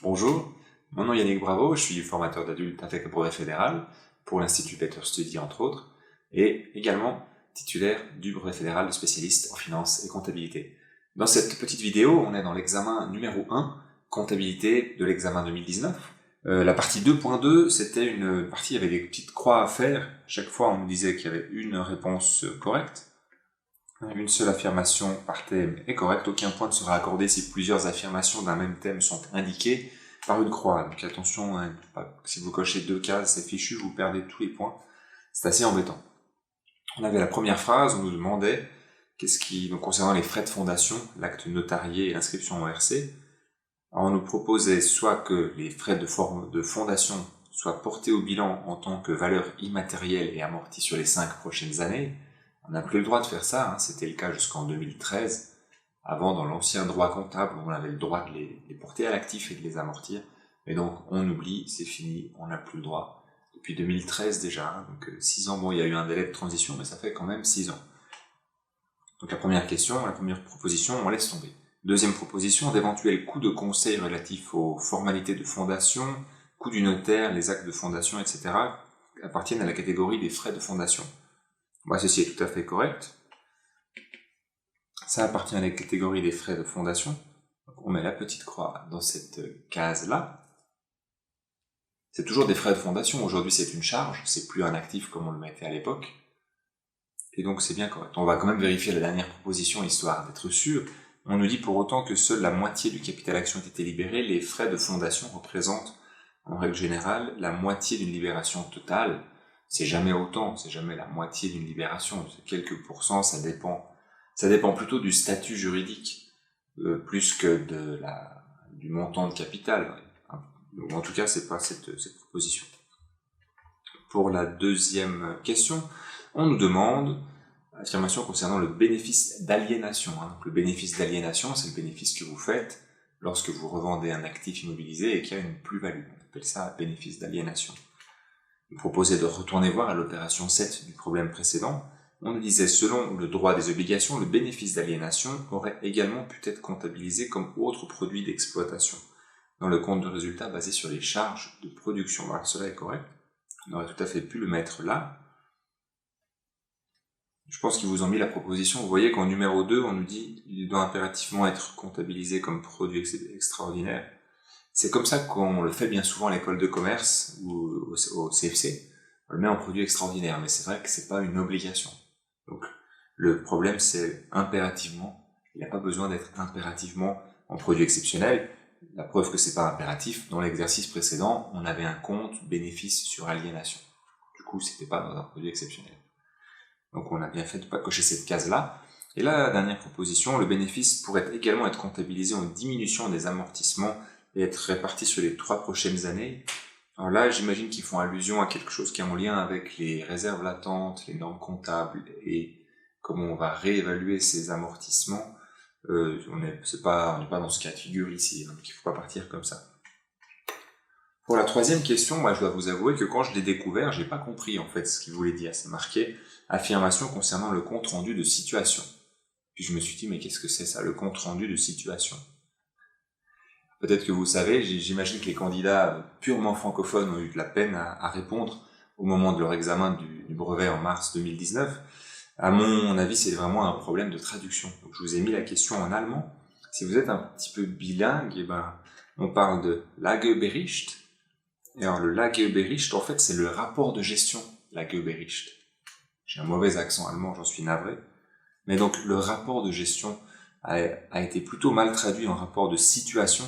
Bonjour, mon nom est Yannick Bravo, je suis formateur d'adultes avec le brevet fédéral pour l'Institut Better Study entre autres, et également titulaire du brevet fédéral de spécialiste en finance et comptabilité. Dans cette petite vidéo, on est dans l'examen numéro 1, comptabilité de l'examen 2019. La partie 2.2, c'était une partie avec des petites croix à faire. Chaque fois, on nous disait qu'il y avait une réponse correcte. Une seule affirmation par thème est correcte, aucun point ne sera accordé si plusieurs affirmations d'un même thème sont indiquées par une croix. Donc attention, hein, si vous cochez 2 cases, c'est fichu, vous perdez tous les points. C'est assez embêtant. On avait la première phrase, on nous demandait donc concernant les frais de fondation, l'acte notarié et l'inscription en RC. Alors on nous proposait soit que les frais de fondation soient portés au bilan en tant que valeur immatérielle et amortis sur les 5 prochaines années. On n'a plus le droit de faire ça, hein. C'était le cas jusqu'en 2013. Avant, dans l'ancien droit comptable, on avait le droit de les porter à l'actif et de les amortir. Mais donc, on oublie, c'est fini, on n'a plus le droit. Depuis 2013 déjà, hein, donc 6 ans, bon, il y a eu un délai de transition, mais ça fait quand même 6 ans. Donc la première question, la première proposition, on laisse tomber. Deuxième proposition, d'éventuels coûts de conseil relatifs aux formalités de fondation, coûts du notaire, les actes de fondation, etc., appartiennent à la catégorie des frais de fondation. Bah, ceci est tout à fait correct. Ça appartient à la catégorie des frais de fondation. Donc on met la petite croix dans cette case-là. C'est toujours des frais de fondation. Aujourd'hui, c'est une charge. C'est plus un actif comme on le mettait à l'époque. Et donc, c'est bien correct. On va quand même vérifier la dernière proposition, histoire d'être sûr. On nous dit pour autant que seule la moitié du capital action ait été libéré. Les frais de fondation représentent, en règle générale, la moitié d'une libération totale. C'est jamais autant, c'est jamais la moitié d'une libération, c'est quelques pourcents, ça dépend plutôt du statut juridique, plus que du montant de capital. Donc, en tout cas, c'est pas cette proposition. Pour la deuxième question, on nous demande affirmation concernant le bénéfice d'aliénation. Donc, le bénéfice d'aliénation, c'est le bénéfice que vous faites lorsque vous revendez un actif immobilisé et qu'il y a une plus-value. On appelle ça bénéfice d'aliénation. Vous proposez de retourner voir à l'opération 7 du problème précédent. On nous disait, selon le droit des obligations, le bénéfice d'aliénation aurait également pu être comptabilisé comme autre produit d'exploitation dans le compte de résultat basé sur les charges de production. Voilà, cela est correct. On aurait tout à fait pu le mettre là. Je pense qu'ils vous ont mis la proposition. Vous voyez qu'en numéro 2, on nous dit qu'il doit impérativement être comptabilisé comme produit extraordinaire. C'est comme ça qu'on le fait bien souvent à l'école de commerce ou au CFC. On le met en produit extraordinaire, mais c'est vrai que c'est pas une obligation. Donc, le problème, c'est impérativement. Il n'y a pas besoin d'être impérativement en produit exceptionnel. La preuve que c'est pas impératif, dans l'exercice précédent, on avait un compte bénéfice sur aliénation. Du coup, c'était pas dans un produit exceptionnel. Donc, on a bien fait de pas cocher cette case-là. Et là, la dernière proposition, le bénéfice pourrait également être comptabilisé en diminution des amortissements et être réparti sur les 3 prochaines années. Alors là, j'imagine qu'ils font allusion à quelque chose qui est en lien avec les réserves latentes, les normes comptables et comment on va réévaluer ces amortissements. On n'est pas dans ce cas de figure ici, donc il ne faut pas partir comme ça. Pour la troisième question, moi je dois vous avouer que quand je l'ai découvert, j'ai pas compris en fait ce qu'il voulait dire. C'est marqué affirmation concernant le compte rendu de situation. Puis je me suis dit, mais qu'est-ce que c'est ça, le compte rendu de situation? Peut-être que vous savez, j'imagine que les candidats purement francophones ont eu de la peine à répondre au moment de leur examen du brevet en mars 2019. À mon avis, c'est vraiment un problème de traduction. Donc, je vous ai mis la question en allemand. Si vous êtes un petit peu bilingue, eh ben, on parle de Lagebericht. Et alors, le Lagebericht, en fait, c'est le rapport de gestion, Lagebericht. J'ai un mauvais accent allemand, j'en suis navré. Mais donc, le rapport de gestion a été plutôt mal traduit en rapport de situation.